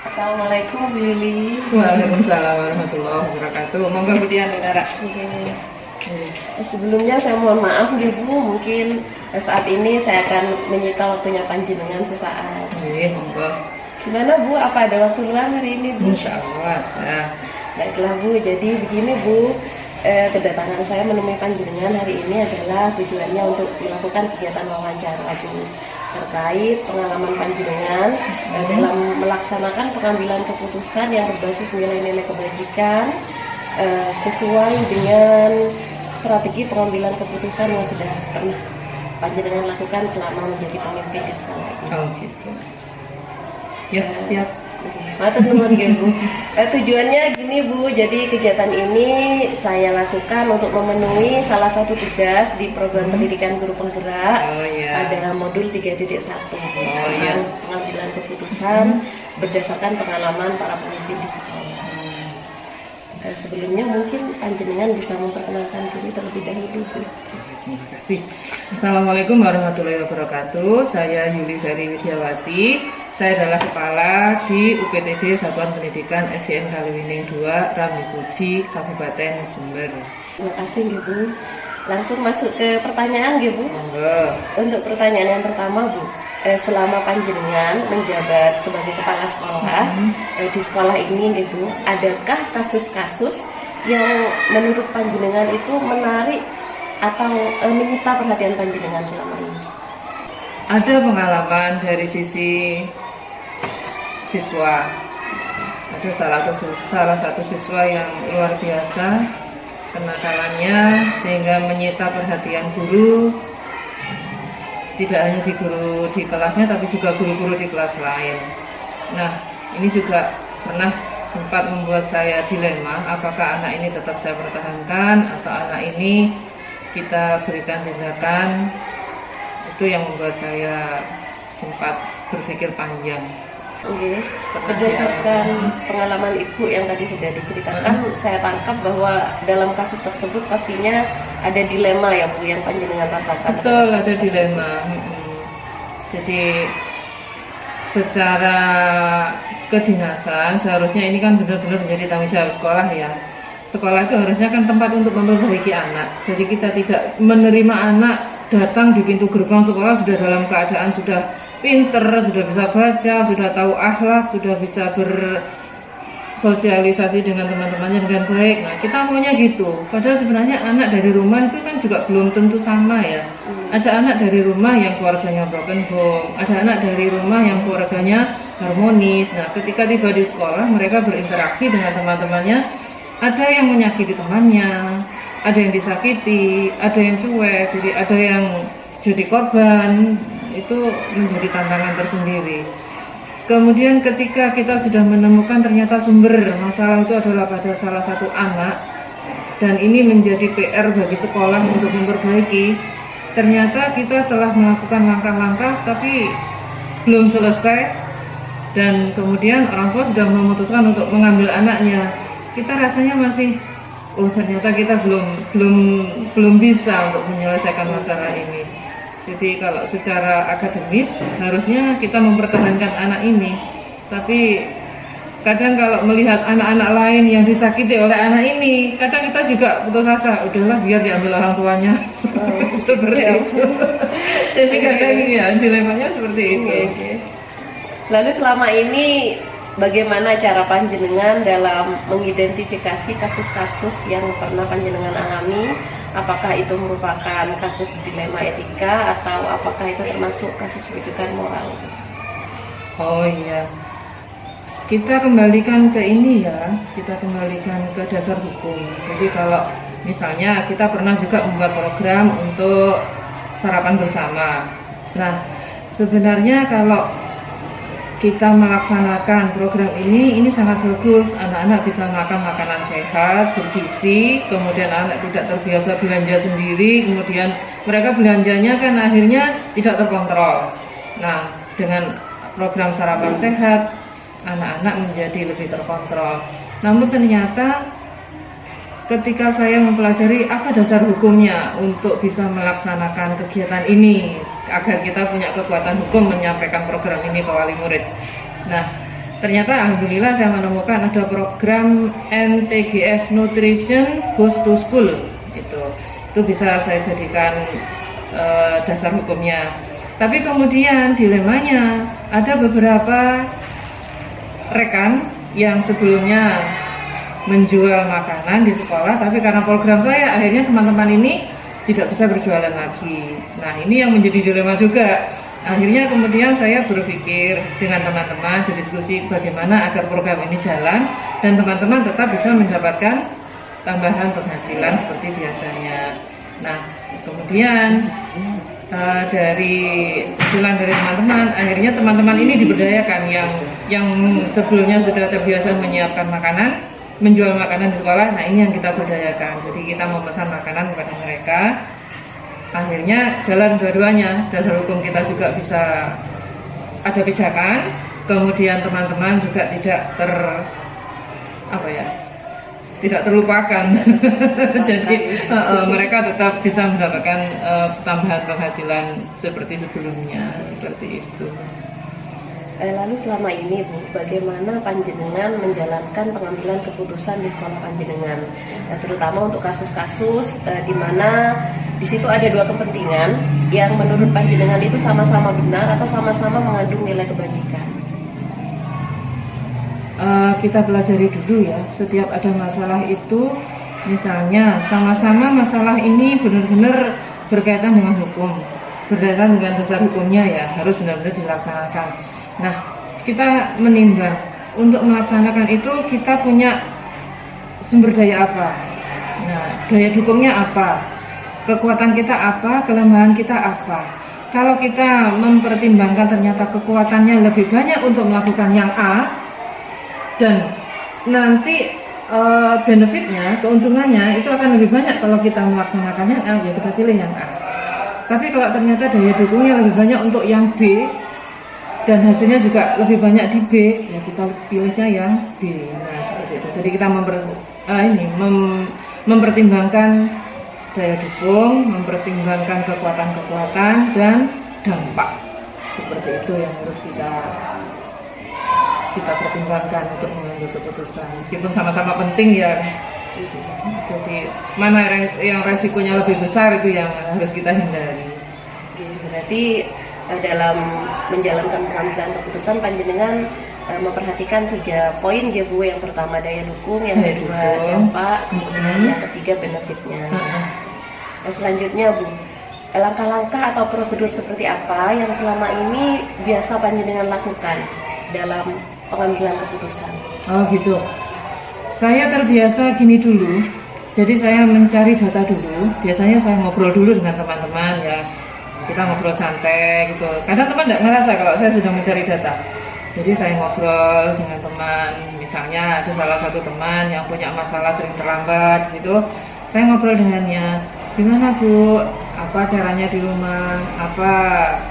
Assalamualaikum Bu Yuli. Waalaikumsalam warahmatullahi wabarakatuh. Monggo Bu Dian Nara. Sebelumnya saya mohon maaf Bu, mungkin saat ini saya akan menyita waktunya panjenengan sesaat. Iya, monggo. Gimana Bu, apa ada waktu luang hari ini Bu? Insya Allah. Nah, Baiklah Bu, jadi begini Bu, kedatangan saya menemui panjenengan hari ini adalah tujuannya untuk melakukan kegiatan wawancara Bu, terkait pengalaman panjenengan dalam melaksanakan pengambilan keputusan yang berbasis nilai-nilai kebajikan sesuai dengan strategi pengambilan keputusan yang sudah pernah panjenengan lakukan selama menjadi pemimpin di sekolah ini. oh gitu. Ya, siap. Matur nuwun nggih Bu. Tujuannya gini Bu, jadi kegiatan ini saya lakukan untuk memenuhi salah satu tugas di program pendidikan guru penggerak pada modul 3.1 tentang pengambilan keputusan berdasarkan pengalaman para pemimpin di sekolah. Sebelumnya mungkin panjenengan bisa memperkenalkan diri terlebih dahulu Bu. Terima kasih. Assalamualaikum warahmatullahi wabarakatuh. Saya Yuli Ferry Widiawati. Saya adalah kepala di UPTD Satuan Pendidikan SDN Kaliwining 2 Ramipuji, Kabupaten Jember. Terima kasih Bu. Langsung masuk ke pertanyaan Bu. Untuk pertanyaan yang pertama Bu, selama panjenengan menjabat sebagai kepala sekolah di sekolah ini Bu, adakah kasus-kasus yang menurut panjenengan itu menarik atau menyita perhatian panjenengan selama ini? Ada pengalaman dari sisi siswa. Ada salah satu siswa yang luar biasa kenakalannya sehingga menyita perhatian guru, tidak hanya di guru di kelasnya tapi juga guru-guru di kelas lain. Nah, ini juga pernah sempat membuat saya dilema, apakah anak ini tetap saya pertahankan atau anak ini kita berikan tindakan. Itu yang membuat saya sempat berpikir panjang. Berdasarkan pengalaman Ibu yang tadi sudah diceritakan, saya tangkap bahwa dalam kasus tersebut pastinya ada dilema ya Bu yang panjenengan rasakan. Betul, ada dilema. Jadi secara kedinasan seharusnya ini kan benar-benar menjadi tanggung jawab sekolah ya. Sekolah itu harusnya kan tempat untuk memperbaiki anak. Jadi kita tidak menerima anak datang di pintu gerbang sekolah sudah dalam keadaan sudah pinter, sudah bisa baca, sudah tahu akhlak, sudah bisa bersosialisasi dengan teman-temannya dengan baik. Nah, kita maunya gitu. Padahal sebenarnya anak dari rumah itu kan juga belum tentu sama ya. Ada anak dari rumah yang keluarganya broken home, ada anak dari rumah yang keluarganya harmonis. Nah, ketika tiba di sekolah, mereka berinteraksi dengan teman-temannya. Ada yang menyakiti temannya, ada yang disakiti, ada yang cuek, jadi ada yang jadi korban. Itu menjadi tantangan tersendiri. Kemudian ketika kita sudah menemukan ternyata sumber masalah itu adalah pada salah satu anak, dan ini menjadi PR bagi sekolah untuk memperbaiki, ternyata kita telah melakukan langkah-langkah tapi belum selesai, dan kemudian orang tua sudah memutuskan untuk mengambil anaknya. Kita rasanya masih, ternyata kita belum bisa untuk menyelesaikan masalah ini. Jadi kalau secara akademis harusnya kita mempertahankan anak ini, tapi kadang kalau melihat anak-anak lain yang disakiti oleh anak ini, kadang kita juga putus asa, udahlah biar diambil orang tuanya. Seperti itu. Jadi kadang ya dilemanya seperti itu. Lalu selama ini bagaimana cara panjenengan dalam mengidentifikasi kasus-kasus yang pernah panjenengan alami? Apakah itu merupakan kasus dilema etika atau apakah itu termasuk kasus rujukan moral? Oh iya, kita kembalikan ke ini ya, kita kembalikan ke dasar hukum. Jadi kalau misalnya kita pernah juga membuat program untuk sarapan bersama. Nah, sebenarnya kalau kita melaksanakan program ini sangat bagus. Anak-anak bisa makan makanan sehat, bergizi, kemudian anak tidak terbiasa belanja sendiri, kemudian mereka belanjanya kan akhirnya tidak terkontrol. Nah, dengan program sarapan sehat, anak-anak menjadi lebih terkontrol. Namun ternyata ketika saya mempelajari apa dasar hukumnya untuk bisa melaksanakan kegiatan ini agar kita punya kekuatan hukum menyampaikan program ini ke wali murid. Nah, ternyata alhamdulillah saya menemukan ada program NTGS Nutrition Goes to School gitu. Itu bisa saya jadikan dasar hukumnya. Tapi kemudian dilemanya ada beberapa rekan yang sebelumnya menjual makanan di sekolah, tapi karena program saya akhirnya teman-teman ini tidak bisa berjualan lagi. Nah, ini yang menjadi dilema juga. Akhirnya kemudian saya berpikir dengan teman-teman berdiskusi bagaimana agar program ini jalan dan teman-teman tetap bisa mendapatkan tambahan penghasilan seperti biasanya. Nah, kemudian dari usulan dari teman-teman, akhirnya teman-teman ini diberdayakan yang sebelumnya sudah terbiasa menyiapkan makanan, menjual makanan di sekolah. Nah, ini yang kita berdayakan. Jadi kita memesan makanan kepada mereka. Akhirnya jalan dua-duanya. Dasar hukum kita juga bisa ada pijakan. Kemudian teman-teman juga tidak tidak terlupakan. Jadi mereka tetap bisa mendapatkan tambahan penghasilan seperti sebelumnya, seperti itu. Lalu selama ini Bu, bagaimana panjenengan menjalankan pengambilan keputusan di sekolah panjenengan, terutama untuk kasus-kasus di mana di situ ada dua kepentingan yang menurut panjenengan itu sama-sama benar atau sama-sama mengandung nilai kebajikan? Kita pelajari dulu ya, setiap ada masalah itu, misalnya sama-sama masalah ini benar-benar berkaitan dengan hukum, berkaitan dengan dasar hukumnya ya, harus benar-benar dilaksanakan. Nah, kita menimbang untuk melaksanakan itu kita punya sumber daya apa, nah daya dukungnya apa, kekuatan kita apa, kelemahan kita apa. Kalau kita mempertimbangkan ternyata kekuatannya lebih banyak untuk melakukan yang A, dan nanti benefitnya, keuntungannya itu akan lebih banyak kalau kita melaksanakan yang A, ya kita pilih yang A. Tapi kalau ternyata daya dukungnya lebih banyak untuk yang B dan hasilnya juga lebih banyak di B, ya kita pilihnya yang B. Nah, seperti itu. Jadi kita mempertimbangkan daya dukung, mempertimbangkan kekuatan-kekuatan dan dampak. Seperti itu yang harus kita pertimbangkan untuk mengambil keputusan, meskipun sama-sama penting ya. Jadi mana yang resikonya lebih besar itu yang harus kita hindari. Berarti dalam menjalankan pengambilan keputusan panjenengan memperhatikan 3 poin ya Bu. Yang pertama daya dukung, yang kedua dampak, yang ketiga benefitnya. Nah, selanjutnya Bu, langkah-langkah atau prosedur seperti apa yang selama ini biasa panjenengan lakukan dalam pengambilan keputusan? Oh gitu. Saya terbiasa gini dulu. Jadi saya mencari data dulu. Biasanya saya ngobrol dulu dengan teman-teman ya. Kita ngobrol santai gitu. Kadang teman tidak ngerasa kalau saya sedang mencari data. Jadi saya ngobrol dengan teman. Misalnya ada salah satu teman yang punya masalah sering terlambat gitu. Saya ngobrol dengannya. Gimana Bu? Apa caranya di rumah? Apa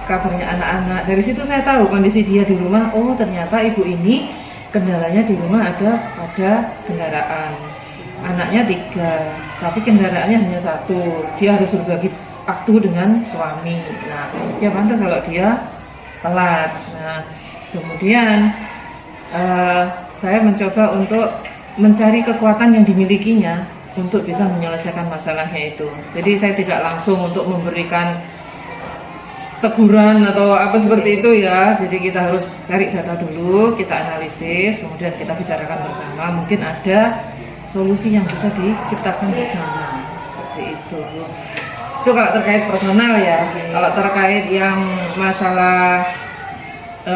kabarnya anak-anak? Dari situ saya tahu kondisi dia di rumah. Oh ternyata ibu ini kendalanya di rumah ada pada kendaraan. Anaknya 3, tapi kendaraannya hanya 1. Dia harus berbagi waktu dengan suami. Nah, ya pantas kalau dia telat. Nah, kemudian saya mencoba untuk mencari kekuatan yang dimilikinya untuk bisa menyelesaikan masalahnya itu. Jadi saya tidak langsung untuk memberikan teguran atau apa seperti itu ya. Jadi kita harus cari data dulu, kita analisis, kemudian kita bicarakan bersama. Mungkin ada solusi yang bisa diciptakan bersama. Seperti itu. Itu kalau terkait personal ya. Kalau terkait yang masalah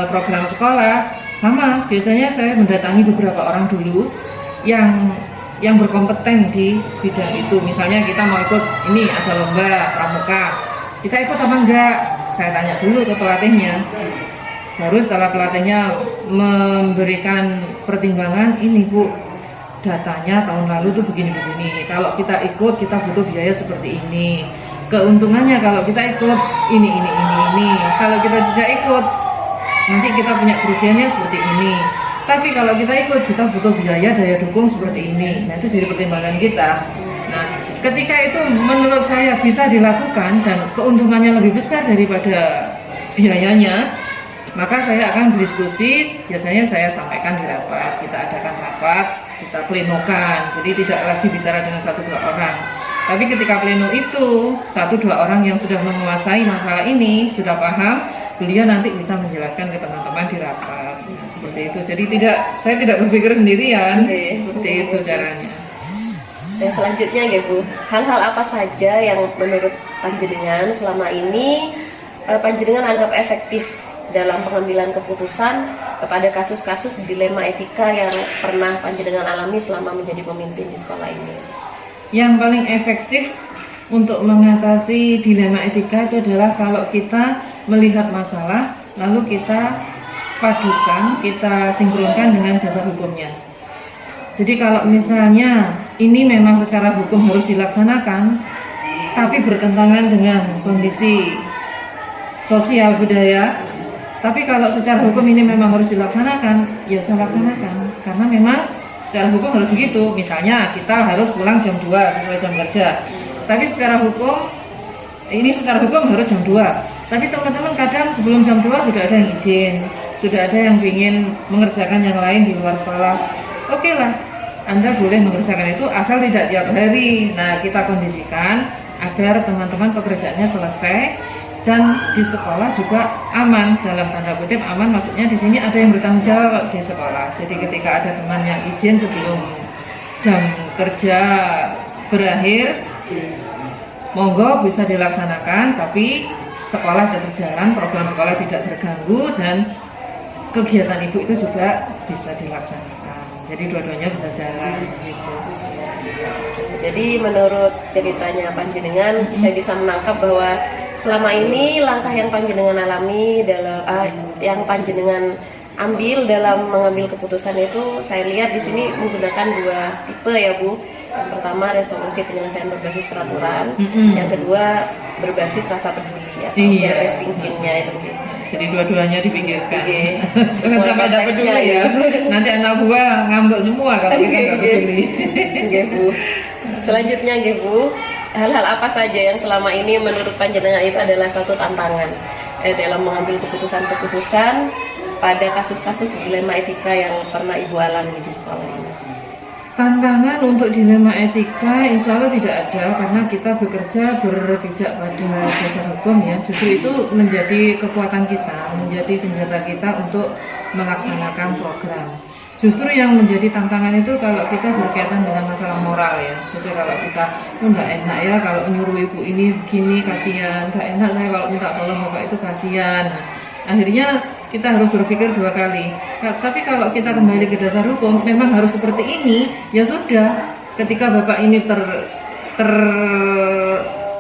program sekolah, sama. Biasanya saya mendatangi beberapa orang dulu yang berkompeten di bidang itu. Misalnya kita mau ikut ini, ada lomba pramuka, kita ikut apa enggak? Saya tanya dulu ke pelatihnya. Baru setelah pelatihnya memberikan pertimbangan, ini Bu, datanya tahun lalu tuh begini-begini. Kalau kita ikut, kita butuh biaya seperti ini. Keuntungannya kalau kita ikut ini. Kalau kita tidak ikut, nanti kita punya kerugiannya seperti ini. Tapi kalau kita ikut, kita butuh biaya daya dukung seperti ini. Nah, itu jadi pertimbangan kita. Nah, ketika itu menurut saya bisa dilakukan dan keuntungannya lebih besar daripada biayanya, Maka saya akan berdiskusi, biasanya saya sampaikan di rapat, kita adakan rapat, kita plenokan, jadi tidak lagi bicara dengan 1-2 orang. Tapi ketika pleno itu 1-2 orang yang sudah menguasai masalah ini, sudah paham, beliau nanti bisa menjelaskan ke teman-teman di rapat. Nah, seperti itu. Jadi saya tidak berpikir sendirian. Seperti itu caranya. Dan selanjutnya ya Bu, hal-hal apa saja yang menurut panjenengan selama ini panjenengan anggap efektif dalam pengambilan keputusan kepada kasus-kasus dilema etika yang pernah panjenengan alami selama menjadi pemimpin di sekolah ini? Yang paling efektif untuk mengatasi dilema etika itu adalah kalau kita melihat masalah, lalu kita padukan, kita sinkronkan dengan dasar hukumnya. Jadi kalau misalnya ini memang secara hukum harus dilaksanakan, tapi bertentangan dengan kondisi sosial budaya, tapi kalau secara hukum ini memang harus dilaksanakan, ya saya laksanakan. Karena memang secara hukum harus begitu. Misalnya kita harus pulang jam 2 sesuai jam kerja. Tapi secara hukum, ini secara hukum harus jam 2. Tapi teman-teman kadang sebelum jam 2 sudah ada yang izin, sudah ada yang ingin mengerjakan yang lain di luar sekolah. Oke lah, Anda boleh mengerjakan itu asal tidak tiap hari. Nah, kita kondisikan agar teman-teman pekerjaannya selesai dan di sekolah juga aman, dalam tanda kutip aman, maksudnya di sini ada yang bertanggung jawab di sekolah. Jadi ketika ada teman yang izin sebelum jam kerja berakhir, monggo bisa dilaksanakan, tapi sekolah tetap jalan, program sekolah tidak terganggu dan kegiatan ibu itu juga bisa dilaksanakan. Jadi dua-duanya bisa jalan gitu. Jadi menurut ceritanya panjenengan, saya bisa menangkap bahwa selama ini langkah yang panjenengan alami dalam yang panjenengan ambil dalam mengambil keputusan itu, saya lihat di sini menggunakan 2 tipe ya Bu. Yang pertama resolusi penyelesaian berbasis peraturan, yang kedua berbasis rasa peduli atau beres thinkingnya itu. Jadi dua-duanya dipikirkan. Jangan sampai ada peduli ya. Nanti anak buah ngambek semua kalau kita nggak peduli. Bu. Selanjutnya Bu, hal-hal apa saja yang selama ini menurut panjenengan itu adalah satu tantangan dalam mengambil keputusan-keputusan pada kasus-kasus dilema etika yang pernah Ibu alami di sekolah ini? Tantangan untuk dilema etika insya Allah tidak ada, karena kita bekerja berpijak pada dasar hukum ya. Justru itu menjadi kekuatan kita, menjadi senjata kita untuk melaksanakan program. Justru yang menjadi tantangan itu kalau kita berkaitan dengan masalah moral ya. Jadi kalau kita nggak enak ya kalau nyuruh ibu ini begini, kasihan. Nggak enak saya kalau minta tolong bapak itu kasihan. Nah, akhirnya kita harus berpikir 2 kali. Nah, tapi kalau kita kembali ke dasar hukum, memang harus seperti ini. Ya sudah, ketika bapak ini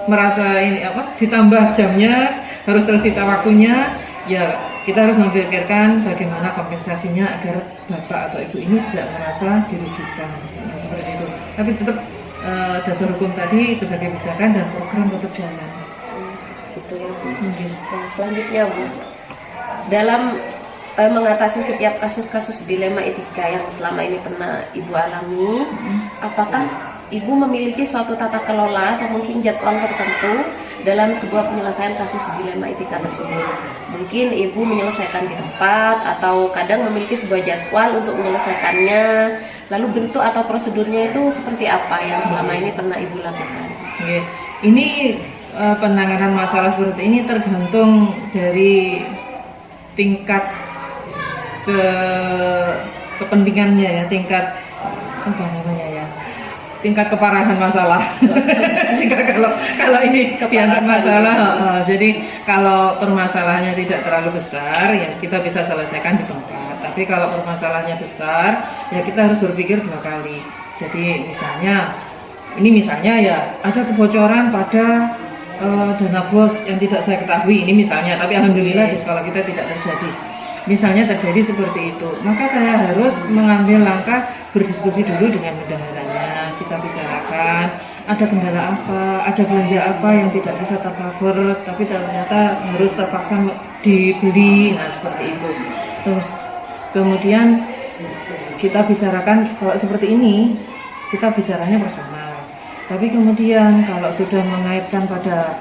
merasa ini ditambah jamnya, harus tersita waktunya, ya kita harus memikirkan bagaimana kompensasinya agar bapak atau ibu ini tidak merasa dirugikan. Nah, seperti itu. Tapi tetap dasar hukum tadi sebagai pijakan dan program tetap jalan. Gitu ya Bu. Nah, selanjutnya Bu, dalam mengatasi setiap kasus-kasus dilema etika yang selama ini pernah Ibu alami, apakah Ibu memiliki suatu tata kelola atau mungkin jadwal tertentu dalam sebuah penyelesaian kasus dilema etika tersebut? Mungkin Ibu menyelesaikan di tempat atau kadang memiliki sebuah jadwal untuk menyelesaikannya. Lalu bentuk atau prosedurnya itu seperti apa yang selama ini pernah Ibu lakukan? Ini penanganan masalah seperti ini tergantung dari tingkat kepentingannya ya, tingkat tingkat keparahan masalah. Jika kalau ini dianggap masalah, jadi kalau permasalahannya tidak terlalu besar, ya kita bisa selesaikan di tempat. Tapi kalau permasalahannya besar, ya kita harus berpikir 2 kali. Jadi misalnya ya ada kebocoran pada dana bos yang tidak saya ketahui, ini misalnya, tapi alhamdulillah di sekolah kita tidak terjadi. Misalnya terjadi seperti itu, maka saya harus mengambil langkah berdiskusi dulu dengan bendaharanya. Kita bicarakan ada kendala apa, ada belanja apa yang tidak bisa tercover, tapi ternyata harus terpaksa dibeli. Nah seperti itu. Terus kemudian kita bicarakan kalau seperti ini, kita bicaranya bersama. Tapi kemudian kalau sudah mengaitkan pada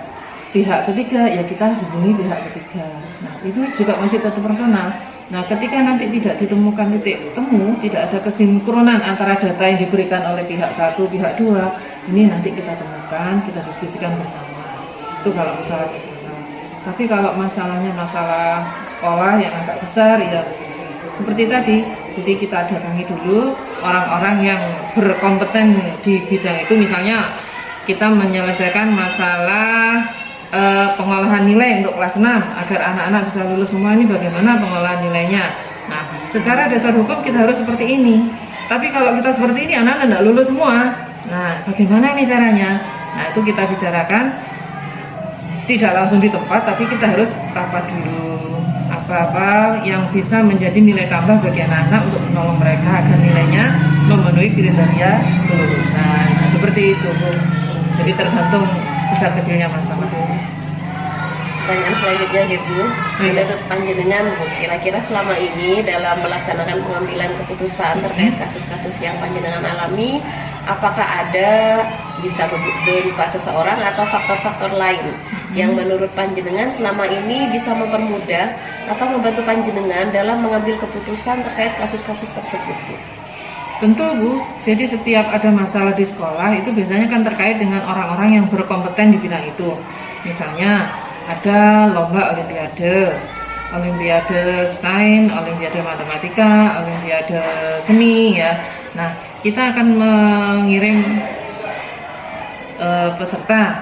pihak ketiga, ya kita hubungi pihak ketiga. Nah, itu juga masih tetap personal. Nah, ketika nanti tidak ditemukan titik temu, tidak ada kesinkronan antara data yang diberikan oleh pihak satu, pihak dua, ini nanti kita temukan, kita diskusikan bersama. Itu kalau masalah personal. Tapi kalau masalahnya masalah sekolah yang agak besar, ya seperti tadi, jadi kita datangi dulu orang-orang yang berkompeten di bidang itu. Misalnya kita menyelesaikan masalah pengolahan nilai untuk kelas 6 agar anak-anak bisa lulus semua, ini bagaimana pengolahan nilainya. Nah, secara dasar hukum kita harus seperti ini. Tapi kalau kita seperti ini, anak-anak tidak lulus semua. Nah, bagaimana ini caranya? Nah, itu kita bicarakan tidak langsung di tempat, tapi kita harus rapat dulu. Apa-apa yang bisa menjadi nilai tambah bagi anak-anak untuk menolong mereka agar nilainya memenuhi kriteria kelulusan. Nah, seperti itu, Bu. Jadi tergantung besar kecilnya masalah. Pertanyaan selanjutnya Bu, menurut panjenengan Bu, kira-kira selama ini dalam melaksanakan pengambilan keputusan terkait kasus-kasus yang panjenengan alami, apakah ada bisa berupa seseorang atau faktor-faktor lain yang menurut panjenengan selama ini bisa mempermudah atau membantu panjenengan dalam mengambil keputusan terkait kasus-kasus tersebut Bu? Tentu Bu, jadi setiap ada masalah di sekolah itu biasanya kan terkait dengan orang-orang yang berkompeten di bidang itu. Misalnya ada lomba olimpiade, olimpiade sains, olimpiade matematika, olimpiade seni ya. Nah, kita akan mengirim peserta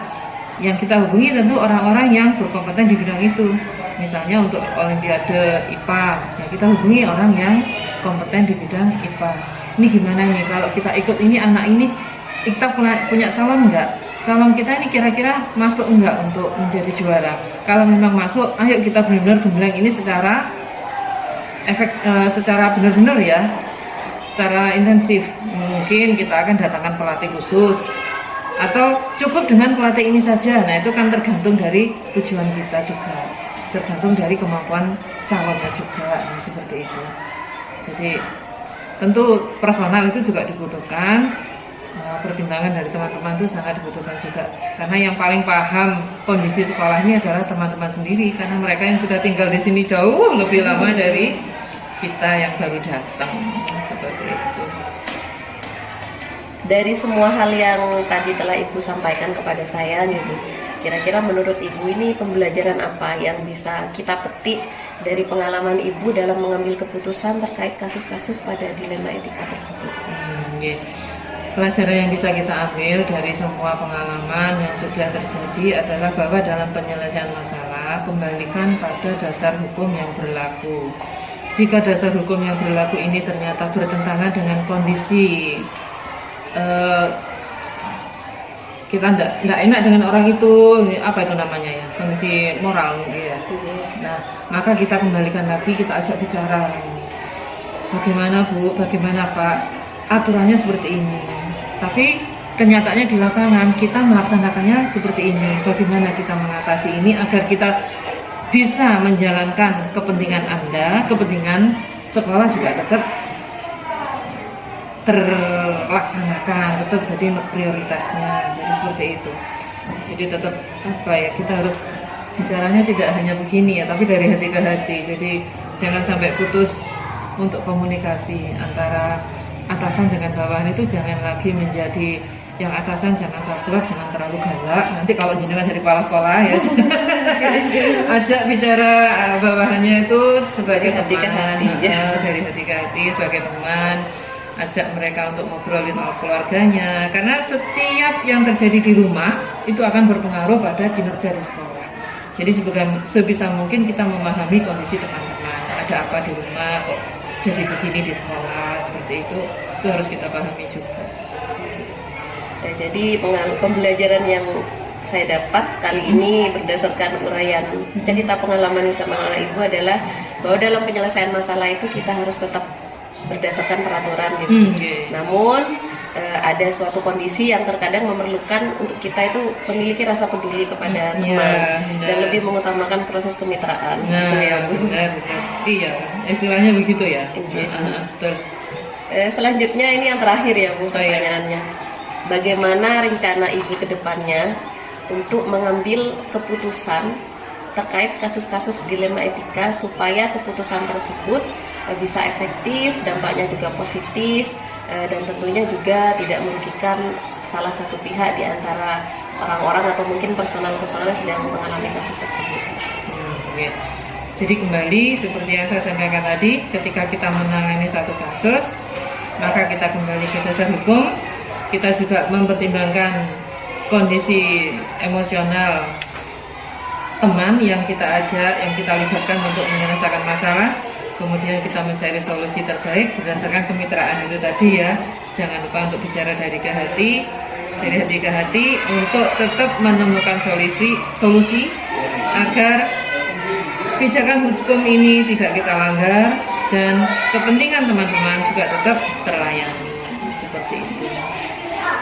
yang kita hubungi tentu orang-orang yang berkompeten di bidang itu. Misalnya untuk olimpiade IPA, ya kita hubungi orang yang kompeten di bidang IPA. Ini gimana nih kalau kita ikut ini, anak ini kita punya calon enggak? Calon kita ini kira-kira masuk enggak untuk menjadi juara? Kalau memang masuk, ayo kita benar-benar gembleng ini secara secara benar-benar ya, secara intensif. Mungkin kita akan datangkan pelatih khusus atau cukup dengan pelatih ini saja. Nah, itu kan tergantung dari tujuan kita juga, tergantung dari kemampuan calonnya juga. Nah, seperti itu. Jadi tentu personal itu juga dibutuhkan, pertimbangan dari teman-teman itu sangat dibutuhkan juga. Karena yang paling paham kondisi sekolah ini adalah teman-teman sendiri, karena mereka yang sudah tinggal di sini jauh lebih lama dari kita yang baru datang. Seperti itu. Dari semua hal yang tadi telah Ibu sampaikan kepada saya nih Bu, kira-kira menurut Ibu ini pembelajaran apa yang bisa kita petik dari pengalaman Ibu dalam mengambil keputusan terkait kasus-kasus pada dilema etika tersebut? Pelajaran yang bisa kita ambil dari semua pengalaman yang sudah terjadi adalah bahwa dalam penyelesaian masalah kembalikan pada dasar hukum yang berlaku. Jika dasar hukum yang berlaku ini ternyata bertentangan dengan kondisi kita tidak enak dengan orang itu, apa itu namanya ya, kondisi moral ya. Nah, maka kita kembalikan lagi, kita ajak bicara. Bagaimana Bu, bagaimana Pak, aturannya seperti ini, tapi kenyataannya di lapangan kita melaksanakannya seperti ini. Bagaimana kita mengatasi ini agar kita bisa menjalankan kepentingan Anda, kepentingan sekolah juga tetap terlaksanakan, tetap jadi prioritasnya. Jadi seperti itu. Jadi tetap kita harus bicaranya tidak hanya begini ya, tapi dari hati ke hati. Jadi jangan sampai putus untuk komunikasi antara atasan dengan bawahan itu. Jangan lagi menjadi yang atasan jangan sabar, jangan terlalu galak. Nanti kalau jenengan dari kepala sekolah ya, ajak bicara bawahannya itu sebagai teman, dari hati ke hati sebagai teman. Ajak mereka untuk ngobrolin soal keluarganya, karena setiap yang terjadi di rumah itu akan berpengaruh pada kinerja di sekolah. Jadi sebisa mungkin kita memahami kondisi teman-teman, ada apa di rumah kok jadi begini di sekolah, seperti itu harus kita pahami juga. Ya, jadi pembelajaran yang saya dapat kali ini berdasarkan uraian cerita pengalaman yang sama oleh Ibu adalah bahwa dalam penyelesaian masalah itu kita harus tetap berdasarkan peraturan gitu. Namun ada suatu kondisi yang terkadang memerlukan untuk kita itu memiliki rasa peduli kepada teman dan lebih mengutamakan proses kemitraan. Gitu ya, Bu. Benar. Iya, istilahnya begitu ya. Betul. Selanjutnya ini yang terakhir ya Bu, pertanyaannya. Bagaimana rencana Ibu ke depannya untuk mengambil keputusan terkait kasus-kasus dilema etika supaya keputusan tersebut bisa efektif, dampaknya juga positif, dan tentunya juga tidak merugikan salah satu pihak di antara orang-orang atau mungkin personal-personal yang sedang mengalami kasus tersebut. Ya. Jadi kembali seperti yang saya sampaikan tadi, ketika kita menangani satu kasus, maka kita kembali ke dasar hukum, kita juga mempertimbangkan kondisi emosional teman yang kita ajak, yang kita libatkan untuk menyelesaikan masalah. Kemudian kita mencari solusi terbaik berdasarkan kemitraan itu tadi ya. Jangan lupa untuk bicara dari hati ke hati untuk tetap menemukan solusi agar kebijakan hukum ini tidak kita langgar dan kepentingan teman-teman juga tetap terlayani. Seperti itu.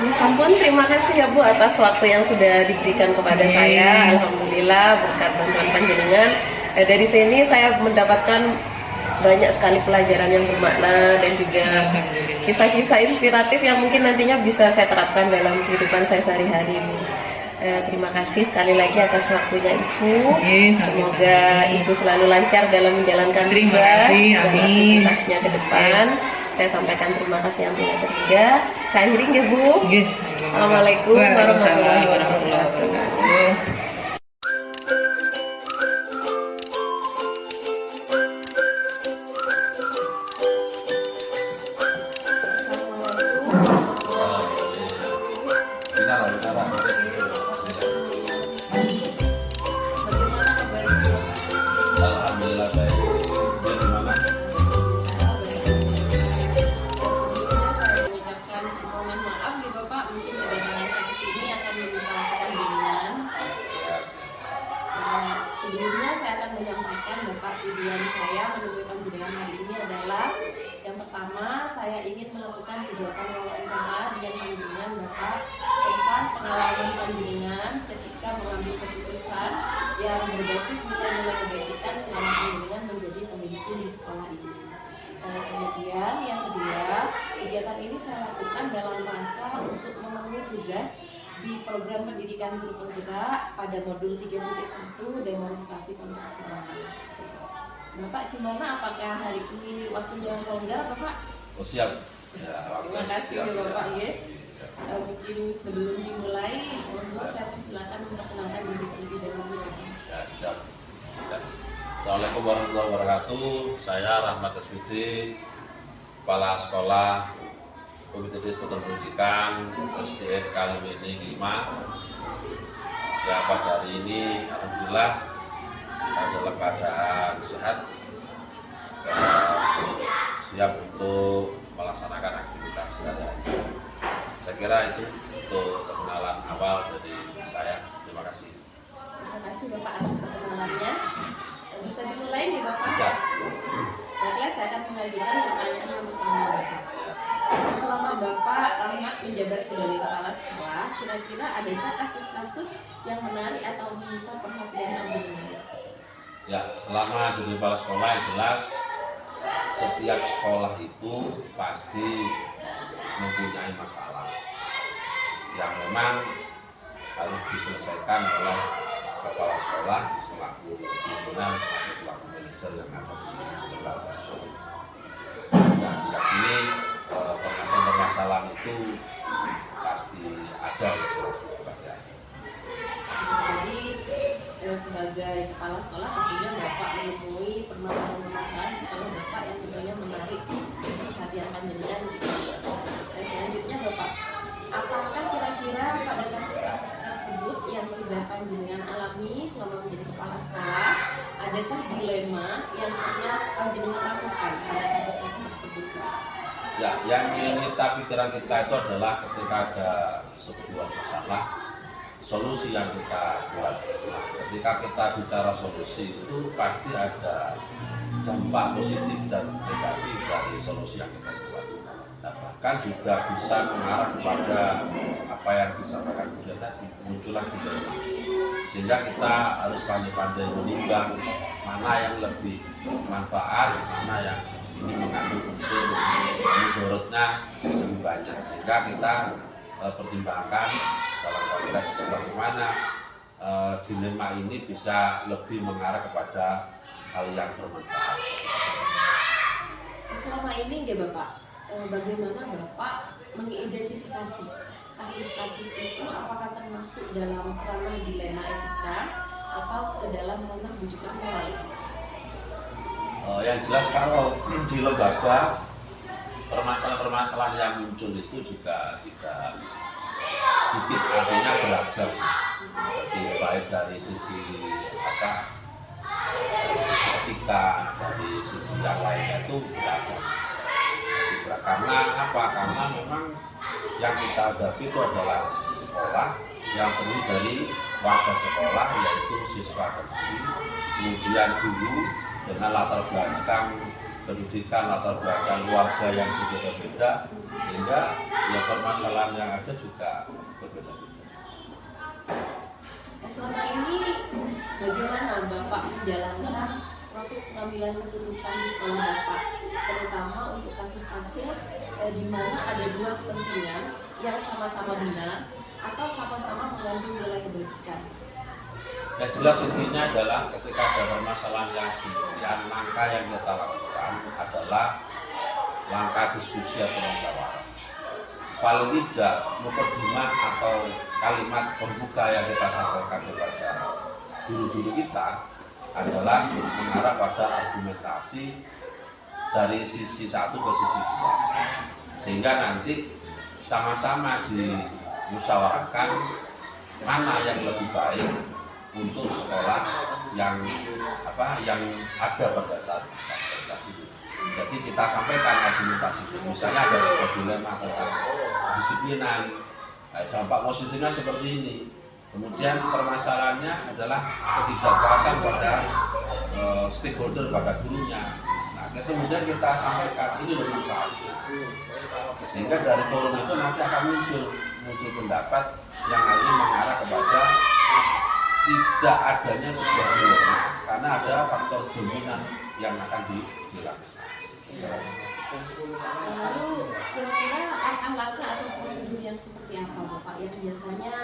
Ya ampun, terima kasih ya Bu atas waktu yang sudah diberikan kepada saya. Alhamdulillah berkat bantuan panjenengan. Dari sini saya mendapatkan banyak sekali pelajaran yang bermakna dan juga kisah-kisah inspiratif yang mungkin nantinya bisa saya terapkan dalam kehidupan saya sehari-hari ini. Terima kasih sekali lagi atas waktunya Ibu. Semoga Ibu selalu lancar dalam menjalankan tugas dan aktivitasnya ke depan. Saya sampaikan terima kasih yang terhingga. Saya akhiri ya Bu. Assalamualaikum warahmatullahi wabarakatuh. Alhamdulillah baik. Bagaimana? Saya mengucapkan mohon maaf nih Bapak, mungkin kedatangan saya ke sini akan menyebabkan panjenengan. Sebelumnya saya akan menyampaikan Bapak tujuan saya menemui panjenengan hari ini adalah yang pertama, saya ingin melakukan kegiatan wawancara dengan panjenengan Bapak tentang pengalaman panjenengan ketika mengambil keputusan yang berbasis nilai-nilai kebaikan selama panjenengan menjadi pemimpin di sekolah ini. Kemudian yang kedua, kegiatan ini saya lakukan dalam rangka untuk memenuhi tugas di program pendidikan guru penggerak pada modul 3.1 demonstrasi kontekstual. Bapak gimana, apakah hari ini waktunya longgar Bapak? Oh siap. Ya, Terima kasih ya Bapak ya. Mungkin sebelum dimulai, mohon saya persilakan memperkenalkan diri terlebih dahulu. Ya, siap. Assalamualaikum warahmatullahi wabarakatuh. Saya Rahmat SPD, Kepala Sekolah Komite Desa Pendidikan SDN Kalimini 5. Ya, pada hari ini alhamdulillah dalam keadaan sehat dan siap untuk melaksanakan aktivitas sehari-hari. Saya kira itu untuk perkenalan awal dari saya. Terima kasih. Terima kasih Bapak atas perkenalannya. Bisa dimulai nih Bapak? Bisa. Baiklah, saya akan melanjutkan pertanyaan yang pertama. Selama Bapak Rahmat menjabat sebagai kepala sekolah, kira-kira adakah kasus-kasus yang menarik atau menyita perhatian panjenengan? Ya, selama jadi kepala sekolah yang jelas setiap sekolah itu pasti mempunyai masalah yang memang harus diselesaikan oleh kepala sekolah selaku pimpinan atau selaku manajer yang ada di lembaga tersebut. Dan hingga kini permasalahan itu pasti ada, pasti ada. Jadi sebagai kepala sekolah tentunya Bapak menemui permasalahan-permasalahan di sekolah Bapak yang tentunya menarik perhatian panjenengan. Selanjutnya Bapak, apakah kira-kira pada kasus-kasus tersebut yang sudah panjenengan alami selama menjadi kepala sekolah, adakah dilema yang pernah panjenengan rasakan pada kasus-kasus tersebut? Ya, yang menyita pikiran kita itu adalah ketika ada sebuah masalah, solusi yang kita buat. Nah, ketika kita bicara solusi itu pasti ada dampak positif dan negatif dari solusi yang kita buat. Nah, bahkan juga bisa mengarah kepada apa yang disampaikan beliau tadi, munculan dilema. Sehingga kita harus pandai-pandai menimbang mana yang lebih manfaat, mana yang ini mengandung unsur mudorotnya lebih banyak. Sehingga kita pertimbangkan dalam konteks bagaimana dilema ini bisa lebih mengarah kepada hal yang bermanfaat. Selama ini nggak Bapak, bagaimana Bapak mengidentifikasi kasus-kasus itu, apakah termasuk dalam ranah dilema etika atau ke dalam ranah rujukan moral? Yang jelas kalau di lembaga permasalahan-permasalahan yang muncul itu juga tidak sedikit, artinya beragam. Jadi baik dari sisi etika, dari sisi yang lainnya itu beragam. Karena apa? Karena memang yang kita hadapi itu adalah sekolah yang terdiri dari warga sekolah, yaitu siswa dan guru, kemudian guru dengan latar belakang pendidikan, latar belakang keluarga yang berbeda-beda, sehingga ya permasalahan yang ada juga berbeda-beda. Selama ini bagaimana Bapak menjalankan proses pengambilan keputusan di sekolah Bapak, terutama untuk kasus-kasus di mana ada dua kepentingan yang sama-sama benar atau sama-sama mengandung nilai kebaikan? Yang jelas intinya adalah ketika ada permasalahan yang sedemikian, langkah yang kita lakukan adalah langkah diskusi atau musyawarah. Paling tidak mukadimah atau kalimat pembuka yang kita sampaikan kepada guru-guru kita adalah mengarah pada argumentasi dari sisi satu ke sisi dua, sehingga nanti sama-sama dimusyawarahkan mana yang lebih baik untuk sekolah yang ada pada saat itu. Jadi kita sampaikan argumentasi itu. Misalnya ada sebuah dilema tentang disiplinan, dampak positifnya seperti ini. Kemudian permasalahannya adalah ketidakpuasan pada stakeholder, pada gurunya. Nah, kemudian kita sampaikan ini bermanfaat. Sehingga dari forum itu nanti akan muncul pendapat yang akhirnya mengarah kepada tidak adanya sebuah dilema, karena ada faktor dominan yang akan dilakukan. Lalu kira-kira langkah-langkah atau prosedur yang seperti apa Bapak yang biasanya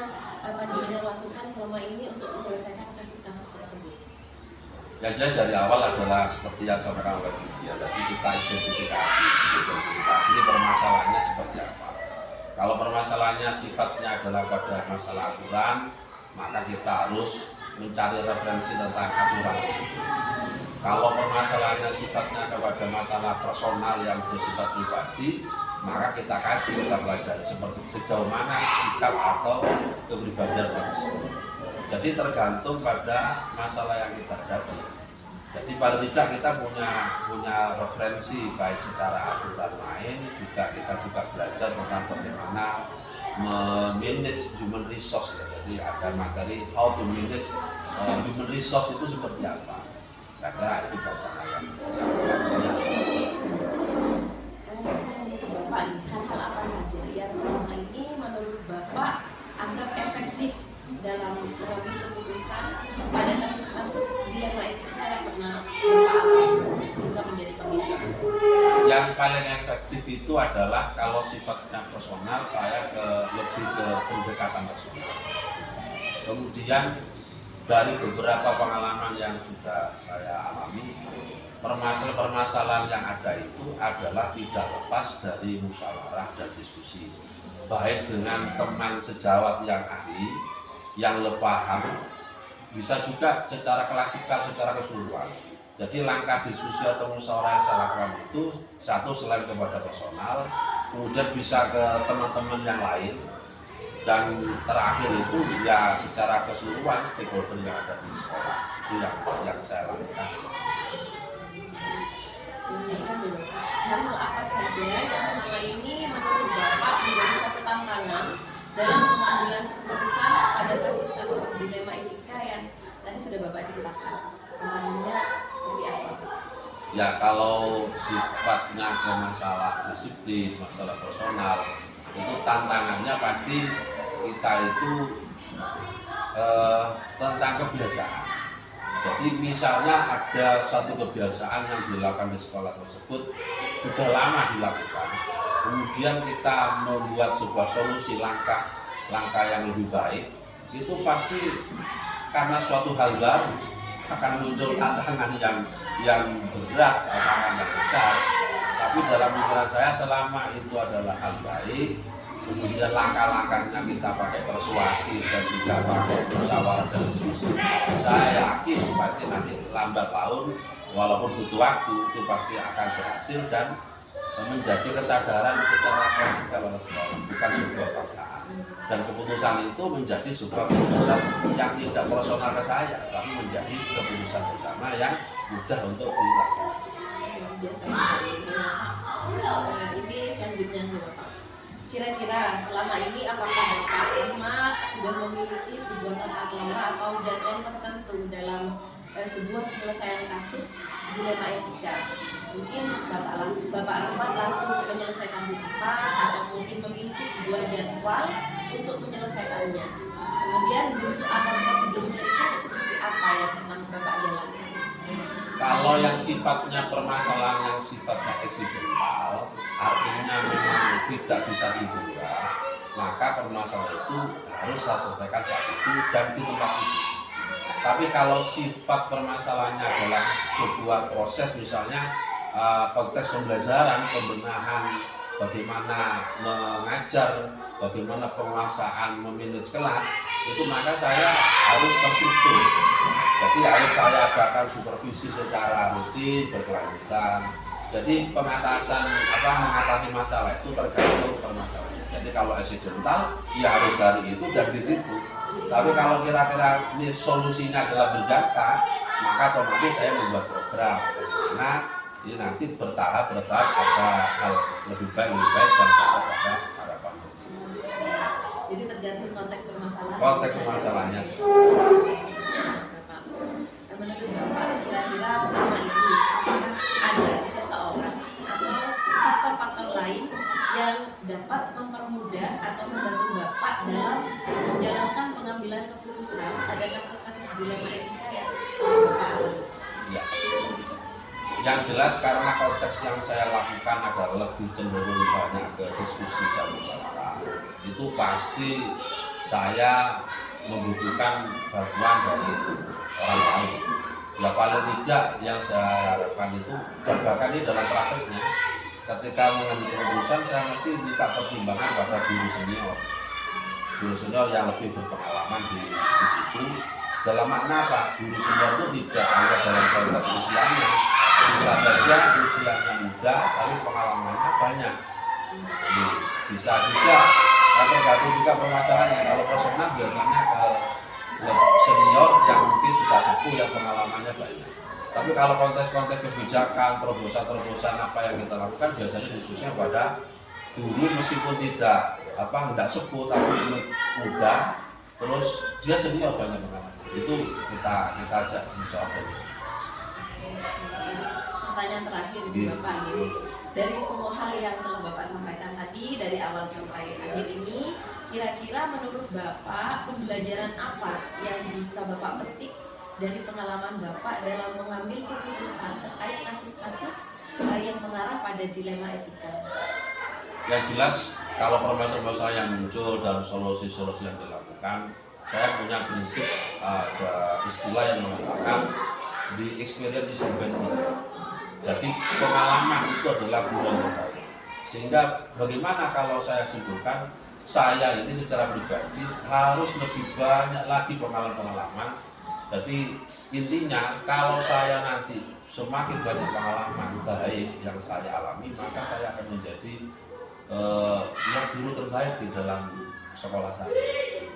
Panjenengan lakukan selama ini untuk menyelesaikan kasus-kasus tersebut? Yang jelas dari awal adalah seperti yang sampaikan oleh Lydia tadi, kita identifikasi ini permasalahannya seperti apa. Kalau permasalahannya sifatnya adalah pada masalah aturan, maka kita harus mencari referensi tentang aturan tersebut. Kalau permasalahannya sifatnya kepada masalah personal yang bersifat pribadi, maka kita kaji, kita pelajari seperti sejauh mana sikap atau kepribadian tersebut. Jadi tergantung pada masalah yang kita hadapi. Jadi paling tidak kita punya referensi baik secara aturan main, kita juga belajar tentang bagaimana manage human resource. Jadi ada materi how to manage human resource itu seperti apa. Saya kira itu bahasa yang Bapak, hal-hal apa saja yang selama ini menurut Bapak anggap efektif dalam mengambil keputusan pada kasus-kasus dilema etika yang pernah Bapak alami hingga menjadi pemimpin? Yang paling efektif itu adalah kalau sifatnya personal, saya lebih ke pendekatan personal. Kemudian dari beberapa pengalaman yang sudah saya alami, permasalahan-permasalahan yang ada itu adalah tidak lepas dari musyawarah dan diskusi, baik dengan teman sejawat yang ahli, yang lebih paham, bisa juga secara klasikal, secara keseluruhan. Jadi langkah diskusi atau musyawarah yang saya lakukan itu, satu selain kepada personal, kemudian bisa ke teman-teman yang lain, dan terakhir itu ya secara keseluruhan stakeholder yang ada di sekolah. Itu yang saya lakukan. Hal apa saja yang selama ini menurut Bapak menjadi satu tantangan dalam pengambilan keputusan pada kasus-kasus dilema etika yang tadi sudah Bapak ceritakan? Tantangannya seperti apa? Ya kalau sifatnya ke masalah disiplin, masalah personal, itu tantangannya pasti kita itu tentang kebiasaan. Jadi misalnya ada satu kebiasaan yang dilakukan di sekolah tersebut sudah lama dilakukan, kemudian kita membuat sebuah solusi langkah langkah yang lebih baik, itu pasti karena suatu hal baru akan muncul tantangan yang berat, tantangan yang besar. Tapi dalam pikiran saya selama itu adalah hal baik, kemudian langkah-langkahnya kita pakai persuasi dan kita pakai musyawarah dan diskusi, saya yakin pasti nanti lambat laun walaupun butuh waktu itu pasti akan berhasil dan menjadi kesadaran secara klasikal bukan sebuah paksaan. Dan keputusan itu menjadi sebuah keputusan yang tidak personal ke saya, tapi menjadi keputusan bersama yang mudah untuk dilaksanakan. Biasa sekali. Ini selanjutnya nih Bapak. Kira-kira selama ini apakah Bapak Ahmad sudah memiliki sebuah tata kelola atau jadwal tertentu dalam sebuah penyelesaian kasus dilema etika? Mungkin Bapak Ahmad langsung menyelesaikan di tempat atau mungkin memiliki sebuah jadwal untuk menyelesaikannya. Kemudian bentuk atau prosedurnya itu seperti apa yang pernah Bapak jalankan? Kalau yang sifatnya permasalahan yang sifatnya eksidental, artinya memang tidak bisa ditunda, maka permasalahan itu harus saya selesaikan saat itu dan di tempat itu. Tapi kalau sifat permasalahannya adalah sebuah proses, misalnya konteks pembelajaran, pembenahan, bagaimana mengajar, bagaimana penguasaan memanage kelas, itu maka saya harus terstruktur. Jadi harus saya adakan supervisi secara rutin, berkelanjutan. Jadi mengatasi masalah itu tergantung permasalahannya. Jadi kalau eksidental, ya harus hari itu dan di situ. Tapi kalau kira-kira ini solusinya adalah berjangka, maka otomatis saya membuat program. Nah, ini nanti bertahap ada hal lebih baik dan sampai pada harapan. Jadi tergantung konteks permasalahan. Konteks permasalahannya. Menurut Bapak, kira-kira selama ini ada seseorang atau faktor-faktor lain yang dapat mempermudah atau membantu Bapak dalam menjalankan pengambilan keputusan pada kasus-kasus dilema etika yang Bapak alami? Ya. Yang jelas karena konteks yang saya lakukan adalah lebih cenderung banyak ke diskusi dan musyawarah, itu pasti saya membutuhkan bantuan dari orang lain. Ya paling tidak yang saya harapkan itu, dan bahkan ini dalam prakteknya, ketika mengambil keputusan saya mesti minta pertimbangan pada guru senior yang lebih berpengalaman di situ. Dalam makna apa? Guru senior itu tidak hanya dalam konteks usianya, bisa saja usianya muda tapi pengalamannya banyak. Bisa juga tergantung juga permasalahannya. Kalau personal biasanya ke senior yang mungkin sudah sepuh yang pengalamannya banyak. Tapi kalau konteks-konteks kebijakan, terobosan-terobosan apa yang kita lakukan biasanya diskusinya pada guru meskipun tidak sepuh tapi muda, terus dia senior banyak pengalaman. Itu kita ajak musyawarah. Pertanyaan terakhir nih Bapak ini. Dari semua hal yang telah Bapak sampaikan tadi dari awal sampai akhir ini, kira-kira menurut Bapak pembelajaran apa yang bisa Bapak petik dari pengalaman Bapak dalam mengambil keputusan terkait kasus-kasus yang mengarah pada dilema etika? Yang jelas kalau permasalahan yang muncul dan solusi-solusi yang dilakukan, saya punya prinsip ada istilah yang mengatakan the experience is the best teacher. Jadi pengalaman itu adalah guru yang terbaik. Sehingga bagaimana kalau saya simpulkan, saya ini secara pribadi harus lebih banyak lagi pengalaman-pengalaman. Jadi intinya kalau saya nanti semakin banyak pengalaman baik yang saya alami, maka saya akan menjadi yang guru terbaik di dalam sekolah saya.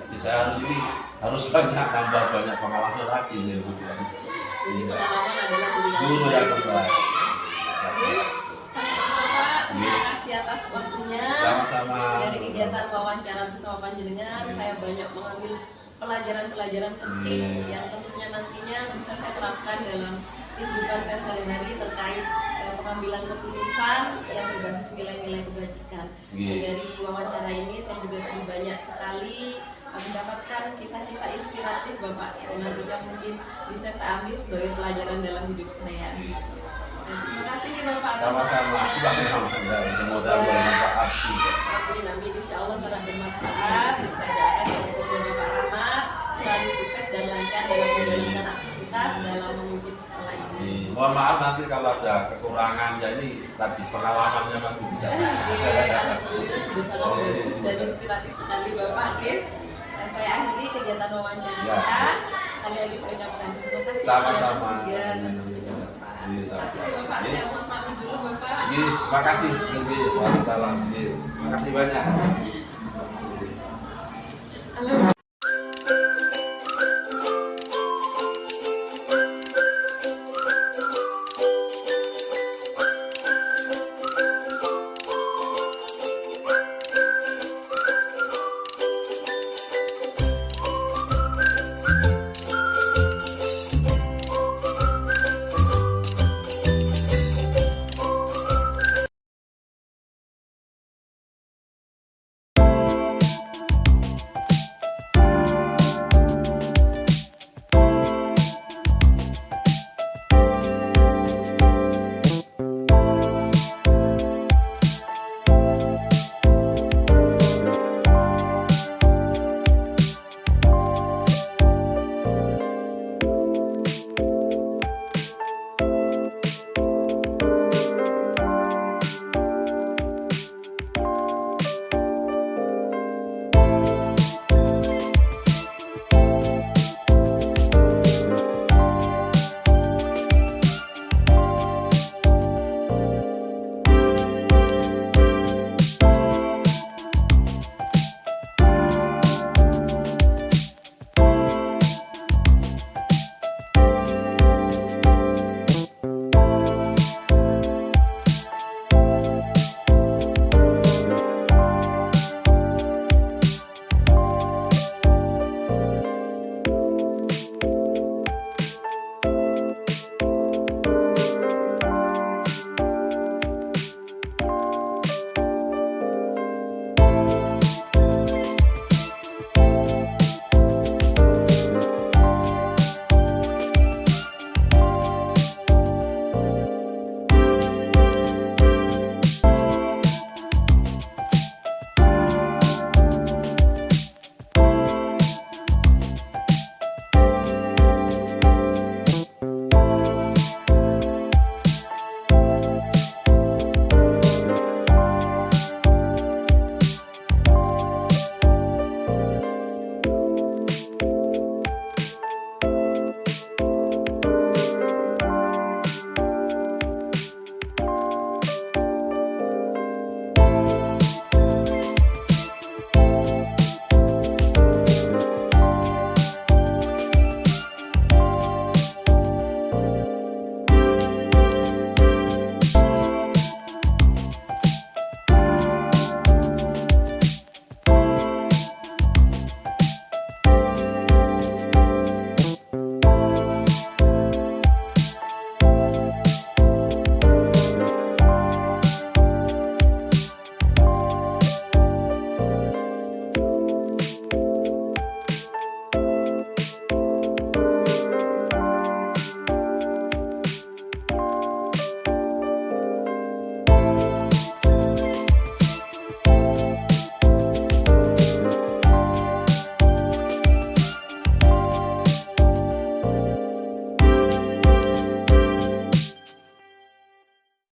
Jadi saya harus nambah banyak pengalaman lagi nih. Jadi pengalaman adalah guru yang terbaik. Terima kasih atas waktunya. Sama-sama. Dari kegiatan wawancara bersama panjenengan, saya banyak mengambil pelajaran-pelajaran penting yang tentunya nantinya bisa saya terapkan dalam kehidupan saya sehari-hari terkait pengambilan keputusan yang berbasis nilai-nilai kebajikan. Dari wawancara ini saya juga lebih banyak sekali mendapatkan kisah-kisah inspiratif Bapak yang nantinya mungkin bisa saya ambil sebagai pelajaran dalam hidup saya. Terima kasih nih Bapak atas Sama-sama. waktunya. Semoga bermanfaat. Amin, insya Allah sangat bermanfaat. Saya lancar dalam menjalankan aktivitas dalam memimpin sekolah ini. Mohon maaf nanti kalau ada kekurangan, ya ini tadi pengalamannya masih tidak. Alhamdulillah sudah sangat bagus dan inspiratif sekali Bapak. Saya akhiri kegiatan wawancara Ya. kita. Sekali lagi saya ucapkan terima kasih Sama-sama. atas sambutan Bapak. Iya, sama. Terima kasih Bapak. Saya mohon pamit dulu Bapak. Terima kasih. Waalaikumsalam. Terima kasih banyak. Halo.